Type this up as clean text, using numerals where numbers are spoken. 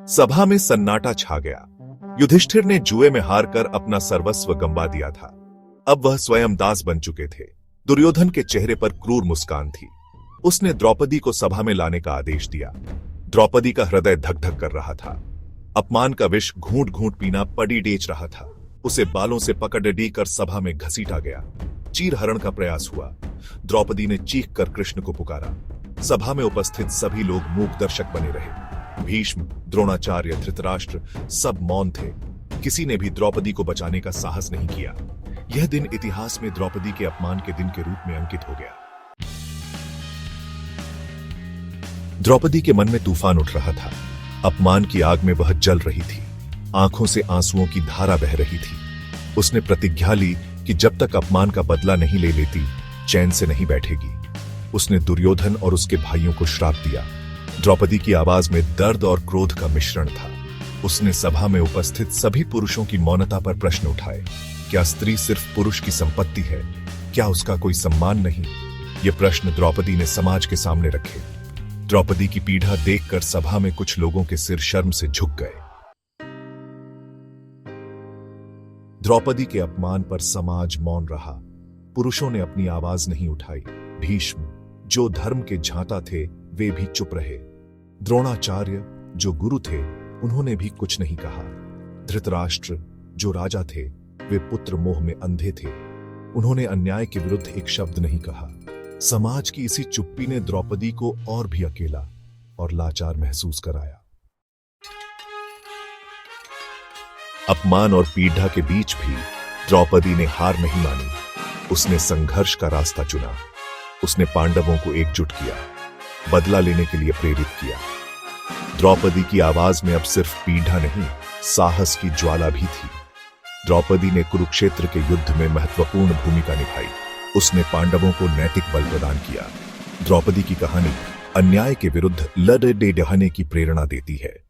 सभा में सन्नाटा छा गया। युधिष्ठिर ने जुए में हारकर अपना सर्वस्व गंवा दिया था। अब वह स्वयं दास बन चुके थे। दुर्योधन के चेहरे पर क्रूर मुस्कान थी। उसने द्रौपदी को सभा में लाने का आदेश दिया। द्रौपदी का हृदय धक धक कर रहा था। अपमान का विष घूंट घूंट पीना पड़ी डेच रहा था। उसे बालों से पकड़ कर सभा में घसीटा गया। चीरहरण का प्रयास हुआ। द्रौपदी ने चीख कर कृष्ण को पुकारा। सभा में उपस्थित सभी लोग मूक दर्शक बने रहे। भीष्म, द्रोणाचार्य, धृतराष्ट्र सब मौन थे। किसी ने भी द्रौपदी को बचाने का साहस नहीं किया। यह दिन इतिहास में द्रौपदी के अपमान के दिन के रूप में अंकित हो गया। द्रौपदी के मन में तूफान उठ रहा था। अपमान की आग में वह जल रही थी। आंखों से आंसुओं की धारा बह रही थी। उसने प्रतिज्ञा ली कि जब तक अपमान का बदला नहीं ले लेती, चैन से नहीं बैठेगी। उसने दुर्योधन और उसके भाइयों को श्राप दिया। द्रौपदी की आवाज में दर्द और क्रोध का मिश्रण था। उसने सभा में उपस्थित सभी पुरुषों की मौनता पर प्रश्न उठाए। क्या स्त्री सिर्फ पुरुष की संपत्ति है? क्या उसका कोई सम्मान नहीं? ये प्रश्न द्रौपदी ने समाज के सामने रखे। द्रौपदी की पीढ़ा देखकर सभा में कुछ लोगों के सिर शर्म से झुक गए। द्रौपदी के अपमान पर समाज मौन रहा। पुरुषों ने अपनी आवाज नहीं उठाई। भीष्म, जो धर्म के झांता थे, वे भी चुप रहे। द्रोणाचार्य, जो गुरु थे, उन्होंने भी कुछ नहीं कहा। धृतराष्ट्र, जो राजा थे, वे पुत्र मोह में अंधे थे। उन्होंने अन्याय के विरुद्ध एक शब्द नहीं कहा। समाज की इसी चुप्पी ने द्रौपदी को और भी अकेला और लाचार महसूस कराया। अपमान और पीड़ा के बीच भी द्रौपदी ने हार नहीं मानी। उसने संघर्ष का रास्ता चुना। उसने पांडवों को एकजुट किया, बदला लेने के लिए प्रेरित किया। द्रौपदी की आवाज में अब सिर्फ पीड़ा नहीं, साहस की ज्वाला भी थी। द्रौपदी ने कुरुक्षेत्र के युद्ध में महत्वपूर्ण भूमिका निभाई। उसने पांडवों को नैतिक बल प्रदान किया। द्रौपदी की कहानी अन्याय के विरुद्ध लड़ने की प्रेरणा देती है।